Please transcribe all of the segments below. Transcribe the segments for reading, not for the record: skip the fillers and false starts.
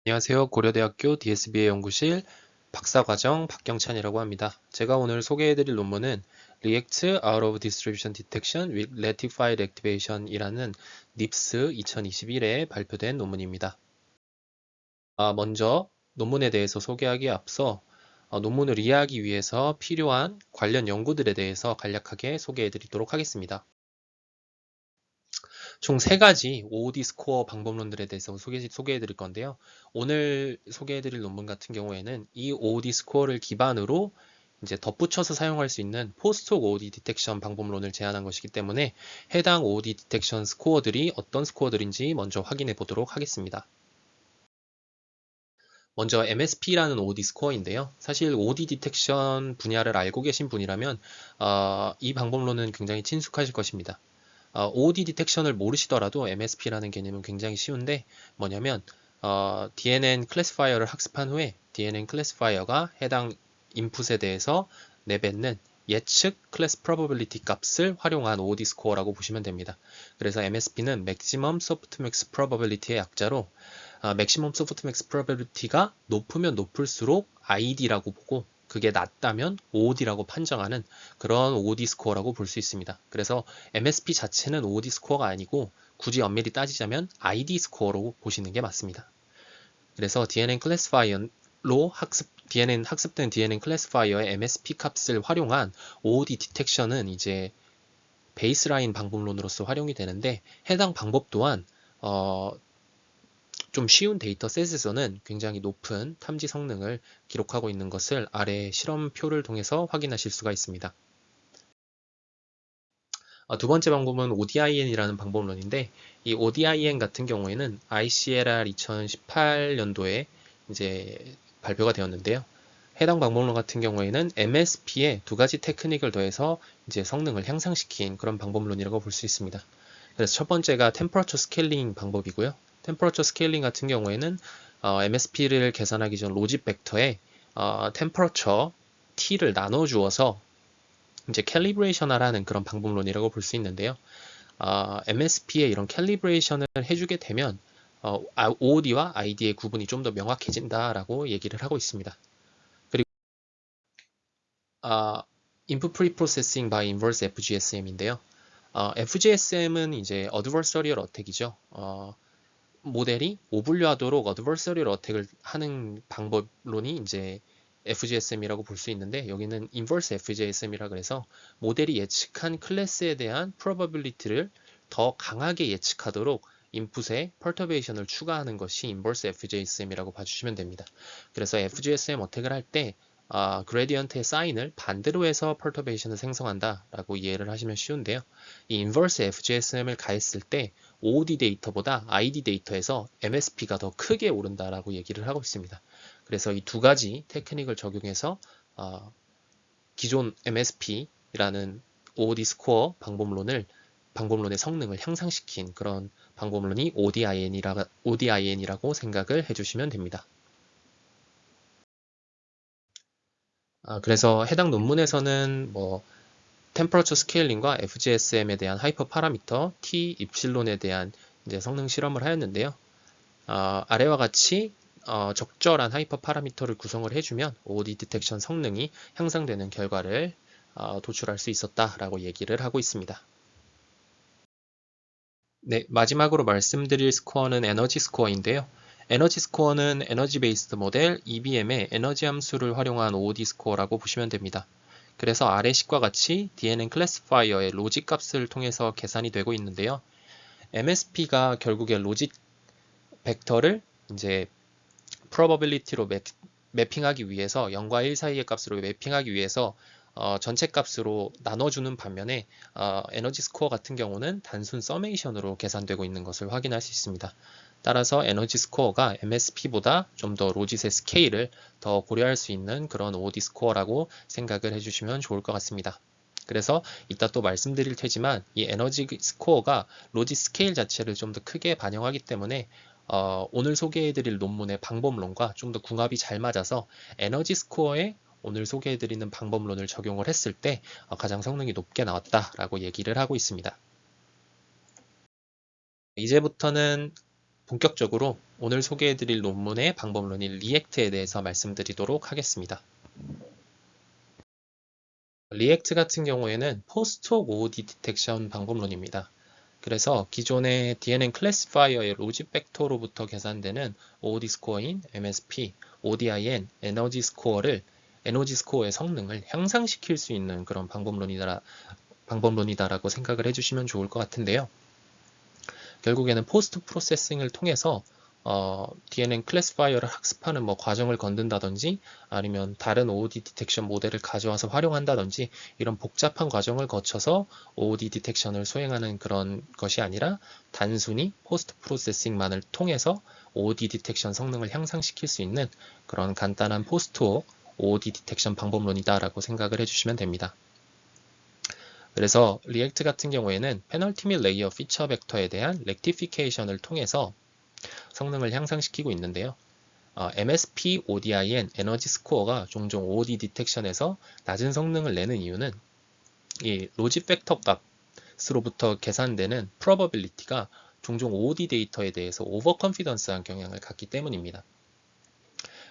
안녕하세요. 고려대학교 DSBA 연구실 박사과정 박경찬이라고 합니다. 제가 오늘 소개해드릴 논문은 React Out of Distribution Detection with Rectified Activation 이라는 NIPS 2021에 발표된 논문입니다. 먼저 논문에 대해서 소개하기에 앞서 논문을 이해하기 위해서 필요한 관련 연구들에 대해서 간략하게 소개해드리도록 하겠습니다. 총 3가지 OOD 스코어 방법론들에 대해서 소개해 드릴 건데요. 오늘 소개해 드릴 논문 같은 경우에는 이 OOD 스코어를 기반으로 이제 덧붙여서 사용할 수 있는 포스트-톡 OOD 디텍션 방법론을 제안한 것이기 때문에 해당 OOD 디텍션 스코어들이 어떤 스코어들인지 먼저 확인해 보도록 하겠습니다. 먼저 MSP라는 OOD 스코어인데요. 사실 OOD 디텍션 분야를 알고 계신 분이라면 이 방법론은 굉장히 친숙하실 것입니다. OOD 디텍션을 모르시더라도 MSP라는 개념은 굉장히 쉬운데 뭐냐면 DNN 클래시파이어를 학습한 후에 DNN 클래시파이어가 해당 인풋에 대해서 내뱉는 예측 클래스 프로버빌리티 값을 활용한 OOD 스코어라고 보시면 됩니다. 그래서 MSP는 Maximum Softmax Probability의 약자로 Maximum Softmax Probability가 높으면 높을수록 ID라고 보고 그게 낮다면 OOD라고 판정하는 그런 OOD 스코어라고 볼 수 있습니다. 그래서 MSP 자체는 OOD 스코어가 아니고 굳이 엄밀히 따지자면 ID 스코어로 보시는 게 맞습니다. 그래서 DNN 클래시파이어로 학습된 DNN 클래시파이어의 MSP 값을 활용한 OOD 디텍션은 이제 베이스라인 방법론으로서 활용이 되는데 해당 방법 또한 좀 쉬운 데이터셋에서는 굉장히 높은 탐지 성능을 기록하고 있는 것을 아래 실험표를 통해서 확인하실 수가 있습니다. 두 번째 방법은 ODIN이라는 방법론인데 이 ODIN 같은 경우에는 ICLR 2018년도에 이제 발표가 되었는데요. 해당 방법론 같은 경우에는 MSP에 2가지 테크닉을 더해서 이제 성능을 향상시킨 그런 방법론이라고 볼 수 있습니다. 그래서 첫 번째가 템퍼러처 스케일링 방법이고요. 템퍼러처 스케일링 같은 경우에는 MSP를 계산하기 전 로짓 벡터에 템퍼러처 T를 나눠 주어서 이제 캘리브레이션하라는 그런 방법론이라고 볼 수 있는데요. MSP에 이런 캘리브레이션을 해주게 되면 OOD와 ID의 구분이 좀 더 명확해진다라고 얘기를 하고 있습니다. 그리고 Input Pre-Processing by Inverse FGSM인데요. FGSM은 이제 Adversarial Attack이죠. 모델이 오분류하도록 어드버서리얼 어택을 하는 방법론이 이제 FGSM이라고 볼 수 있는데 여기는 인버스 FGSM이라 그래서 모델이 예측한 클래스에 대한 probability를 더 강하게 예측하도록 인풋에 perturbation을 추가하는 것이 인버스 FGSM이라고 봐주시면 됩니다. 그래서 FGSM 어택을 할 때 그레디언트의 사인을 반대로 해서 perturbation을 생성한다라고 이해를 하시면 쉬운데요. 이 인버스 FGSM을 가했을 때 OOD 데이터보다 ID 데이터에서 MSP가 더 크게 오른다라고 얘기를 하고 있습니다. 그래서 이 2가지 테크닉을 적용해서 기존 MSP라는 OOD 스코어 방법론의 성능을 향상시킨 그런 방법론이 ODIN이라고 생각을 해주시면 됩니다. 그래서 해당 논문에서는 템퍼러처 스케일링과 FGSM에 대한 하이퍼 파라미터 T 입실론에 대한 이제 성능 실험을 하였는데요. 아래와 같이 적절한 하이퍼 파라미터를 구성을 해주면 OOD 디텍션 성능이 향상되는 결과를 도출할 수 있었다라고 얘기를 하고 있습니다. 네, 마지막으로 말씀드릴 스코어는 에너지 스코어인데요. 에너지 스코어는 에너지 베이스드 모델 EBM의 에너지 함수를 활용한 OOD 스코어라고 보시면 됩니다. 그래서 아래 식과 같이 DNN 클래시파이어의 로직 값을 통해서 계산이 되고 있는데요. MSP가 결국에 로직 벡터를 이제 probability로 매핑하기 위해서 0과 1 사이의 값으로 매핑하기 위해서 전체 값으로 나눠주는 반면에 에너지 스코어 같은 경우는 단순 서메이션으로 계산되고 있는 것을 확인할 수 있습니다. 따라서 에너지 스코어가 MSP보다 좀 더 로짓의 스케일을 더 고려할 수 있는 그런 OOD 스코어라고 생각을 해주시면 좋을 것 같습니다. 그래서 이따 또 말씀드릴 테지만 이 에너지 스코어가 로짓 스케일 자체를 좀 더 크게 반영하기 때문에 오늘 소개해드릴 논문의 방법론과 좀 더 궁합이 잘 맞아서 에너지 스코어에 오늘 소개해드리는 방법론을 적용을 했을 때 가장 성능이 높게 나왔다라고 얘기를 하고 있습니다. 이제부터는 본격적으로 오늘 소개해드릴 논문의 방법론인 리액트에 대해서 말씀드리도록 하겠습니다. 리액트 같은 경우에는 포스트홀 OOD 디텍션 방법론입니다. 그래서 기존의 DNN 클래시파이어의 로직 벡터로부터 계산되는 OOD 스코어인 MSP, ODIN, 에너지 스코어의 성능을 향상시킬 수 있는 그런 방법론이다라고 생각을 해주시면 좋을 것 같은데요. 결국에는 포스트 프로세싱을 통해서 DNN 클래시파이어를 학습하는 과정을 건든다든지 아니면 다른 OOD 디텍션 모델을 가져와서 활용한다든지 이런 복잡한 과정을 거쳐서 OOD 디텍션을 수행하는 그런 것이 아니라 단순히 포스트 프로세싱만을 통해서 OOD 디텍션 성능을 향상시킬 수 있는 그런 간단한 포스트 OOD 디텍션 방법론이다라고 생각을 해주시면 됩니다. 그래서 리액트 같은 경우에는 페널티 및 레이어 피처 벡터에 대한 렉티피케이션을 통해서 성능을 향상시키고 있는데요. MSP, ODIN, 에너지 스코어가 종종 OOD 디텍션에서 낮은 성능을 내는 이유는 이 로직 팩터 값으로부터 계산되는 probability가 종종 OOD 데이터에 대해서 오버 컨피던스한 경향을 갖기 때문입니다.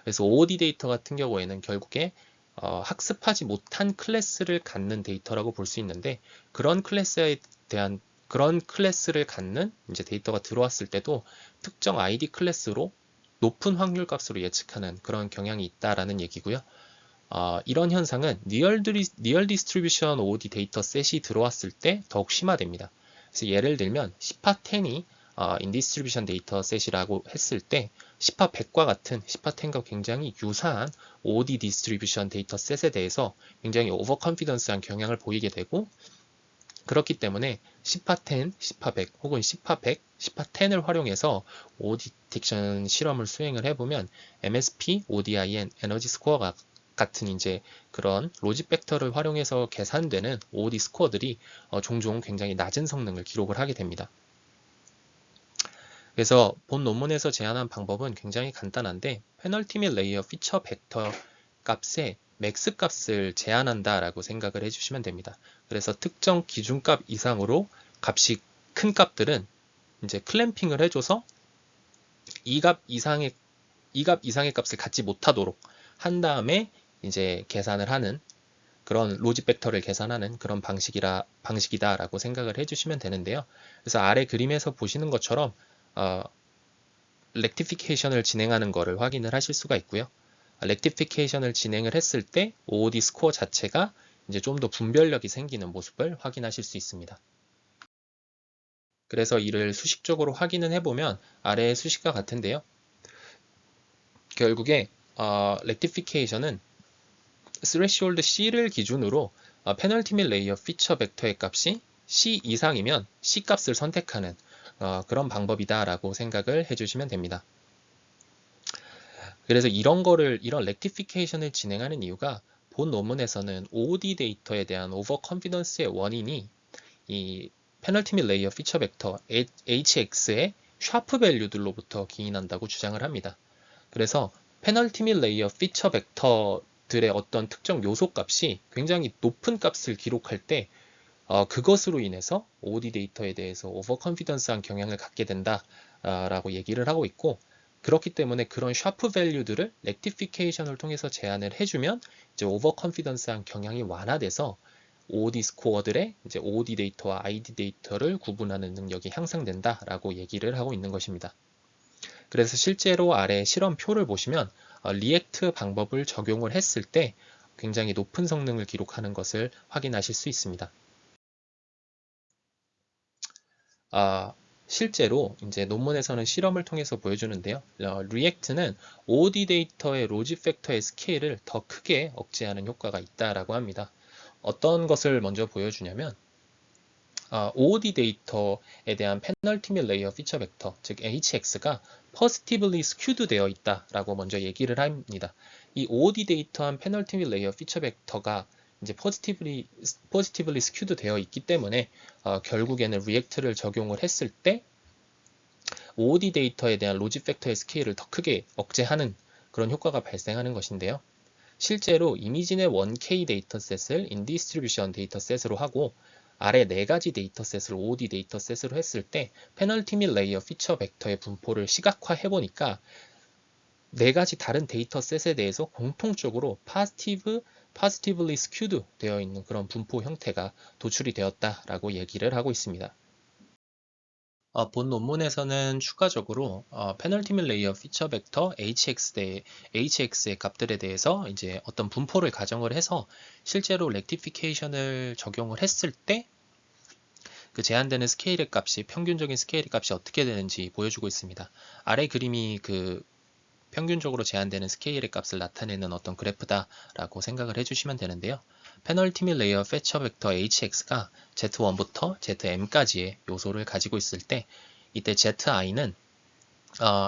그래서 OOD 데이터 같은 경우에는 결국에 학습하지 못한 클래스를 갖는 데이터라고 볼 수 있는데 그런 클래스를 갖는 이제 데이터가 들어왔을 때도 특정 ID 클래스로 높은 확률 값으로 예측하는 그런 경향이 있다라는 얘기고요. 이런 현상은 리얼 디스트리뷰션 OOD 데이터 셋이 들어왔을 때 더욱 심화됩니다. 그래서 예를 들면 시파10이 인디스트리뷰션 데이터 셋이라고 했을 때 시파100과 같은 시파10과 굉장히 유사한 OOD 디스트리뷰션 데이터 셋에 대해서 굉장히 오버 컨피던스한 경향을 보이게 되고 그렇기 때문에 시파10, 시파100 혹은 시파100, 시파10을 활용해서 OOD 디텍션 실험을 수행을 해보면 MSP, ODIN, 에너지 스코어 같은 이제 그런 로직 벡터를 활용해서 계산되는 OOD 스코어들이 종종 굉장히 낮은 성능을 기록을 하게 됩니다. 그래서 본 논문에서 제안한 방법은 굉장히 간단한데 페널티 및 레이어 피처 벡터 값에 맥스 값을 제한한다라고 생각을 해주시면 됩니다. 그래서 특정 기준값 이상으로 값이 큰 값들은 이제 클램핑을 해줘서 이 값 이상의 값을 갖지 못하도록 한 다음에 이제 계산을 하는 그런 로직 벡터를 계산하는 그런 방식이다라고 생각을 해주시면 되는데요. 그래서 아래 그림에서 보시는 것처럼 렉티피케이션을 진행하는 것을 확인을 하실 수가 있고요. 렉티피케이션을 진행을 했을 때 OOD 스코어 자체가 이제 좀 더 분별력이 생기는 모습을 확인하실 수 있습니다. 그래서 이를 수식적으로 확인을 해보면 아래의 수식과 같은데요. 결국에 렉티피케이션은 스레시홀드 C를 기준으로 페널티 및 레이어 피처 벡터의 값이 C 이상이면 C 값을 선택하는 그런 방법이다라고 생각을 해주시면 됩니다. 그래서 이런 렉티피케이션을 진행하는 이유가 본 논문에서는 OOD 데이터에 대한 오버 컨피던스의 원인이 이 페널티 및 레이어 피처 벡터 HX의 샤프 밸류들로부터 기인한다고 주장을 합니다. 그래서 페널티 및 레이어 피처 벡터들의 어떤 특정 요소 값이 굉장히 높은 값을 기록할 때 그것으로 인해서 OOD 데이터에 대해서 오버 컨피던스한 경향을 갖게 된다라고 얘기를 하고 있고 그렇기 때문에 그런 샤프 밸류들을 렉티피케이션을 통해서 제한을 해주면 이제 오버 컨피던스한 경향이 완화돼서 OOD 스코어들의 이제 OOD 데이터와 ID 데이터를 구분하는 능력이 향상된다라고 얘기를 하고 있는 것입니다. 그래서 실제로 아래 실험표를 보시면 리액트 방법을 적용을 했을 때 굉장히 높은 성능을 기록하는 것을 확인하실 수 있습니다. 실제로 이제 논문에서는 실험을 통해서 보여주는데요. 리액트는 OOD 데이터의 로직 팩터의 스케일을 더 크게 억제하는 효과가 있다라고 합니다. 어떤 것을 먼저 보여주냐면 OOD 데이터에 대한 페널티 및 레이어 피처 벡터, 즉 HX가 positively skewed 되어 있다라고 먼저 얘기를 합니다. 이 OOD 데이터한 페널티 및 레이어 피처 벡터가 이제 positively skewed 되어 있기 때문에 결국에는 리액트를 적용을 했을 때 OOD 데이터에 대한 로직 팩터의 스케일을 더 크게 억제하는 그런 효과가 발생하는 것인데요. 실제로 이미진의 1K 데이터셋을 인디스트리뷰션 데이터셋으로 하고 아래 네 가지 데이터셋을 OOD 데이터셋으로 했을 때 페널티 및 레이어 피처 벡터의 분포를 시각화해 보니까 네 가지 다른 데이터셋에 대해서 공통적으로 positively skewed 되어 있는 그런 분포 형태가 도출이 되었다라고 얘기를 하고 있습니다. 본 논문에서는 추가적으로 페널티 및 레이어 피처 벡터 HX의 값들에 대해서 이제 어떤 분포를 가정을 해서 실제로 렉티피케이션을 적용을 했을 때 그 제한되는 스케일의 값이 평균적인 스케일의 값이 어떻게 되는지 보여주고 있습니다. 아래 그림이 그 평균적으로 제한되는 스케일의 값을 나타내는 어떤 그래프다라고 생각을 해주시면 되는데요. 페널티 및 레이어 피처 벡터 HX가 Z1부터 ZM까지의 요소를 가지고 있을 때 이때 ZI는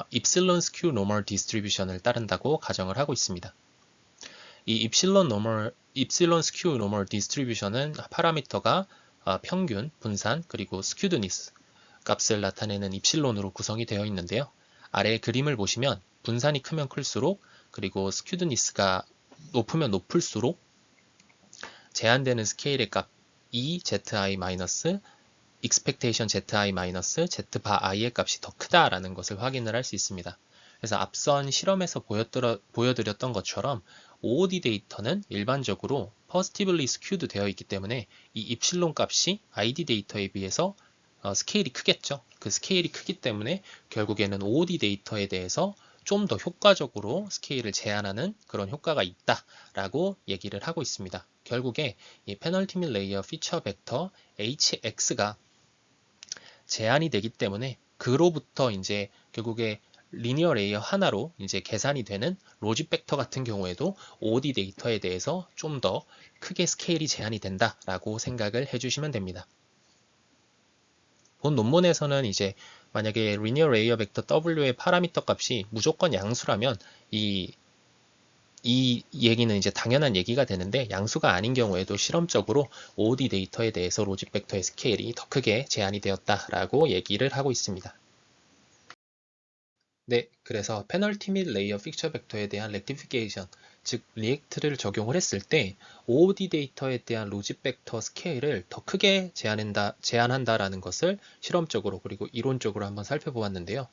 입실론 스큐 노멀 디스트리뷰션을 따른다고 가정을 하고 있습니다. 이 입실론 스큐 노멀 디스트리뷰션은 파라미터가 평균, 분산, 그리고 스큐드니스 값을 나타내는 입실론으로 구성이 되어 있는데요. 아래의 그림을 보시면 분산이 크면 클수록 그리고 스큐드니스가 높으면 높을수록 제한되는 스케일의 값 EZI 마이너스 expectation ZI 마이너스 Z 바 I의 값이 더 크다라는 것을 확인을 할 수 있습니다. 그래서 앞선 실험에서 보여드렸던 것처럼 OOD 데이터는 일반적으로 positively skewed 되어 있기 때문에 이 입실론 값이 ID 데이터에 비해서 스케일이 크겠죠. 그 스케일이 크기 때문에 결국에는 OOD 데이터에 대해서 좀 더 효과적으로 스케일을 제한하는 그런 효과가 있다라고 얘기를 하고 있습니다. 결국에 이 페널티 및 레이어 피처 벡터 HX가 제한이 되기 때문에 그로부터 이제 결국에 리니어 레이어 하나로 이제 계산이 되는 로직 벡터 같은 경우에도 OOD 데이터에 대해서 좀 더 크게 스케일이 제한이 된다라고 생각을 해주시면 됩니다. 본 논문에서는 이제 만약에 리니어 레이어 벡터 W의 파라미터 값이 무조건 양수라면 이 얘기는 이제 당연한 얘기가 되는데 양수가 아닌 경우에도 실험적으로 OOD 데이터에 대해서 로직 벡터의 스케일이 더 크게 제한이 되었다라고 얘기를 하고 있습니다. 네, 그래서 페널티 및 레이어 픽처 벡터에 대한 렉티피케이션, 즉 리액트를 적용을 했을 때 OOD 데이터에 대한 로직 벡터 스케일을 더 크게 제한한다라는 것을 실험적으로 그리고 이론적으로 한번 살펴보았는데요.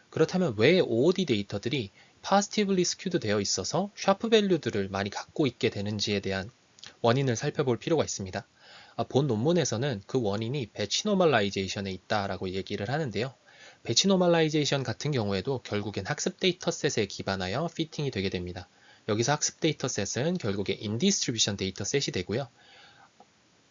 그렇다면 왜 OOD 데이터들이 positively skewed 되어 있어서 샤프 밸류들을 많이 갖고 있게 되는지에 대한 원인을 살펴볼 필요가 있습니다. 본 논문에서는 그 원인이 배치 노멀라이제이션에 있다라고 얘기를 하는데요. 배치 노멀라이제이션 같은 경우에도 결국엔 학습 데이터셋에 기반하여 피팅이 되게 됩니다. 여기서 학습 데이터셋은 결국에 인디스트리뷰션 데이터셋이 되고요.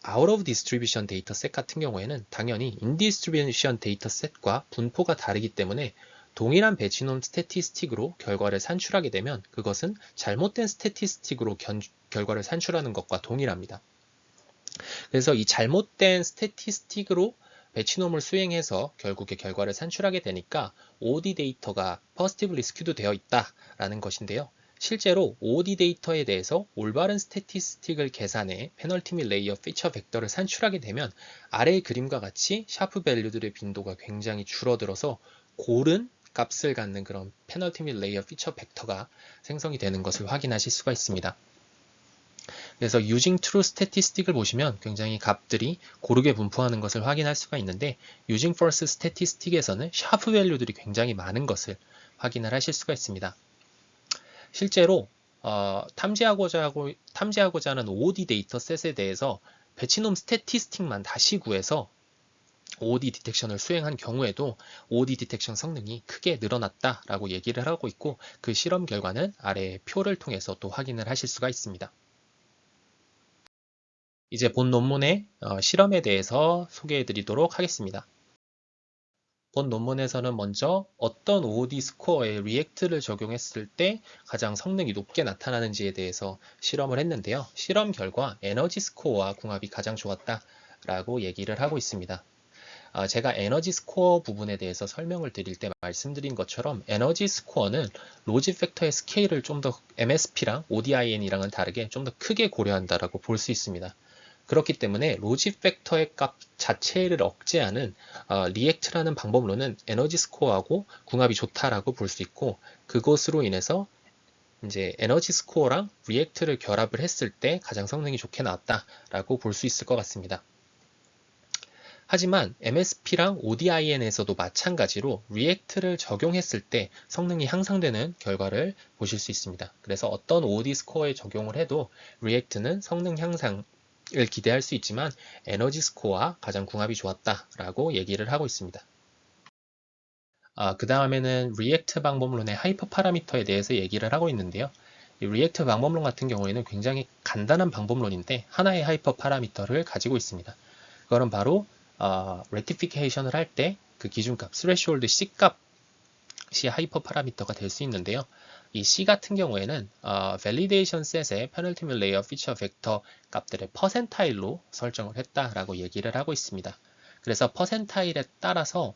out of distribution 데이터셋 같은 경우에는 당연히 인디스트리뷰션 데이터셋과 분포가 다르기 때문에 동일한 배치놈 스태티스틱으로 결과를 산출하게 되면 그것은 잘못된 스태티스틱으로 결과를 산출하는 것과 동일합니다. 그래서 이 잘못된 스태티스틱으로 배치놈을 수행해서 결국에 결과를 산출하게 되니까 OOD 데이터가 positively skewed 되어 있다라는 것인데요. 실제로 OOD 데이터에 대해서 올바른 스태티스틱을 계산해 페널티 및 레이어 피처 벡터를 산출하게 되면 아래의 그림과 같이 샤프 밸류들의 빈도가 굉장히 줄어들어서 고른 값을 갖는 그런 페널티 및 레이어 피처 벡터가 생성이 되는 것을 확인하실 수가 있습니다. 그래서 using true statistic을 보시면 굉장히 값들이 고르게 분포하는 것을 확인할 수가 있는데 using false statistic에서는 샤프 밸류들이 굉장히 많은 것을 확인을 하실 수가 있습니다. 실제로 탐지하고자 하는 OOD 데이터셋에 대해서 배치놈 스태티스틱만 다시 구해서 OOD 디텍션을 수행한 경우에도 OOD 디텍션 성능이 크게 늘어났다라고 얘기를 하고 있고 그 실험 결과는 아래의 표를 통해서 또 확인을 하실 수가 있습니다. 이제 본 논문의 실험에 대해서 소개해 드리도록 하겠습니다. 본 논문에서는 먼저 어떤 OOD 스코어에 리액트를 적용했을 때 가장 성능이 높게 나타나는지에 대해서 실험을 했는데요. 실험 결과 에너지 스코어와 궁합이 가장 좋았다라고 얘기를 하고 있습니다. 제가 에너지 스코어 부분에 대해서 설명을 드릴 때 말씀드린 것처럼 에너지 스코어는 로직 팩터의 스케일을 좀 더 MSP랑 ODIN이랑은 다르게 좀 더 크게 고려한다라고 볼 수 있습니다. 그렇기 때문에 로직 팩터의 값 자체를 억제하는 리액트라는 방법론은 에너지 스코어하고 궁합이 좋다라고 볼 수 있고 그것으로 인해서 이제 에너지 스코어랑 리액트를 결합을 했을 때 가장 성능이 좋게 나왔다라고 볼 수 있을 것 같습니다. 하지만 MSP랑 ODIN에서도 마찬가지로 리액트를 적용했을 때 성능이 향상되는 결과를 보실 수 있습니다. 그래서 어떤 OD 스코어에 적용을 해도 리액트는 성능 향상을 기대할 수 있지만 에너지 스코어와 가장 궁합이 좋았다라고 얘기를 하고 있습니다. 그 다음에는 리액트 방법론의 하이퍼 파라미터에 대해서 얘기를 하고 있는데요. 이 리액트 방법론 같은 경우에는 굉장히 간단한 방법론인데 하나의 하이퍼 파라미터를 가지고 있습니다. 그거는 바로 rectification을 할 때 그 기준값, threshold C 값이 하이퍼 파라미터가 될 수 있는데요. 이 C 같은 경우에는 validation set의 penultimate layer feature vector 값들을 퍼센타일로 설정을 했다라고 얘기를 하고 있습니다. 그래서 퍼센타일에 따라서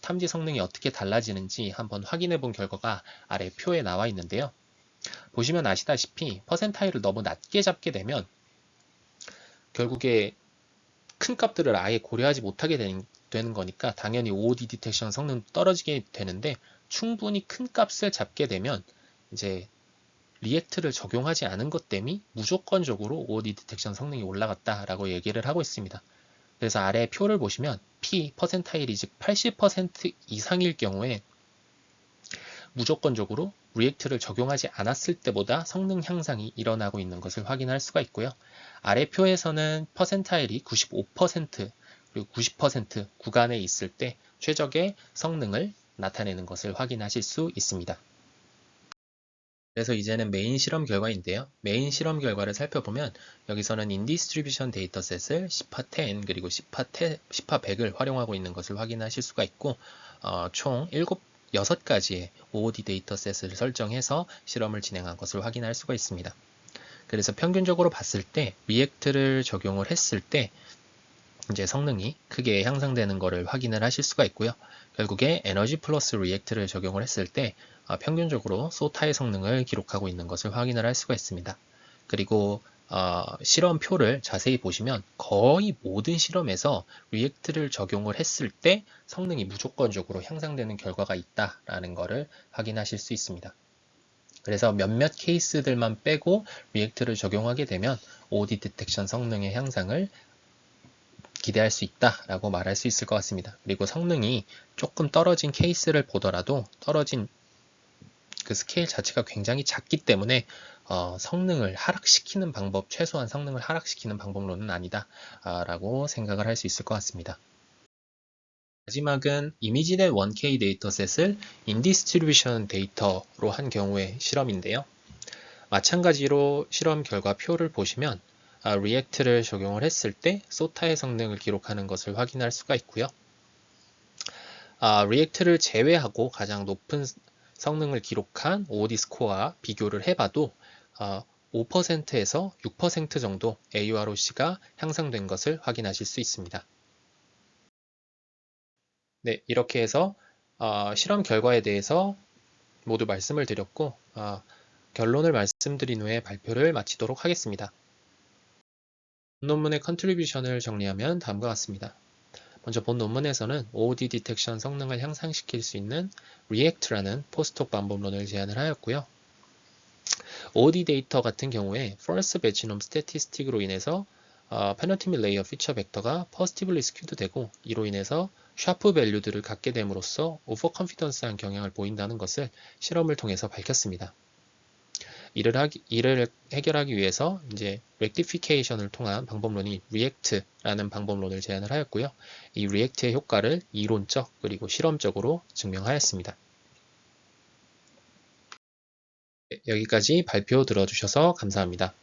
탐지 성능이 어떻게 달라지는지 한번 확인해 본 결과가 아래 표에 나와 있는데요. 보시면 아시다시피 퍼센타일을 너무 낮게 잡게 되면 결국에 큰 값들을 아예 고려하지 못하게 되는 거니까 당연히 OOD 디텍션 성능 떨어지게 되는데 충분히 큰 값을 잡게 되면 이제 리액트를 적용하지 않은 것 때문에 무조건적으로 OOD 디텍션 성능이 올라갔다라고 얘기를 하고 있습니다. 그래서 아래 표를 보시면 P 퍼센타일이 즉 80% 이상일 경우에 무조건적으로 리액트를 적용하지 않았을 때보다 성능 향상이 일어나고 있는 것을 확인할 수가 있고요. 아래 표에서는 퍼센타일이 95% 그리고 90% 구간에 있을 때 최적의 성능을 나타내는 것을 확인하실 수 있습니다. 그래서 이제는 메인 실험 결과인데요. 메인 실험 결과를 살펴보면 여기서는 인디스트리뷰션 데이터셋을 시파10 그리고 시파100을 활용하고 있는 것을 확인하실 수가 있고 총 6가지의 OOD 데이터셋을 설정해서 실험을 진행한 것을 확인할 수가 있습니다. 그래서 평균적으로 봤을 때 리액트를 적용을 했을 때 이제 성능이 크게 향상되는 것을 확인을 하실 수가 있고요. 결국에 에너지 플러스 리액트를 적용을 했을 때 평균적으로 소타의 성능을 기록하고 있는 것을 확인을 할 수가 있습니다. 그리고 실험표를 자세히 보시면 거의 모든 실험에서 리액트를 적용을 했을 때 성능이 무조건적으로 향상되는 결과가 있다라는 것을 확인하실 수 있습니다. 그래서 몇몇 케이스들만 빼고 리액트를 적용하게 되면 OOD 디텍션 성능의 향상을 기대할 수 있다라고 말할 수 있을 것 같습니다. 그리고 성능이 조금 떨어진 케이스를 보더라도 떨어진 그 스케일 자체가 굉장히 작기 때문에 성능을 하락시키는 방법, 최소한 성능을 하락시키는 방법론은 아니다 라고 생각을 할 수 있을 것 같습니다. 마지막은 이미지넷 1K 데이터셋을 인디스트리뷰션 데이터로 한 경우의 실험인데요. 마찬가지로 실험 결과 표를 보시면 리액트를 적용을 했을 때 소타의 성능을 기록하는 것을 확인할 수가 있고요. 리액트를 제외하고 가장 높은 성능을 기록한 OOD 스코어와 비교를 해봐도 5%에서 6% 정도 AUROC가 향상된 것을 확인하실 수 있습니다. 네, 이렇게 해서 실험 결과에 대해서 모두 말씀을 드렸고 결론을 말씀드린 후에 발표를 마치도록 하겠습니다. 논문의 컨트리뷰션을 정리하면 다음과 같습니다. 먼저 본 논문에서는 OOD 디텍션 성능을 향상시킬 수 있는 React라는 포스트혹 방법론을 제안을 하였고요. OOD 데이터 같은 경우에 False Genome Statistic으로 인해서 Penultimate Layer Feature 벡터가 Positively skewed 되고 이로 인해서 샤프 밸류들을 갖게 됨으로써 오버컨피던스한 경향을 보인다는 것을 실험을 통해서 밝혔습니다. 이를 해결하기 위해서 이제 rectification을 통한 방법론이 react라는 방법론을 제안을 하였고요. 이 react의 효과를 이론적 그리고 실험적으로 증명하였습니다. 여기까지 발표 들어주셔서 감사합니다.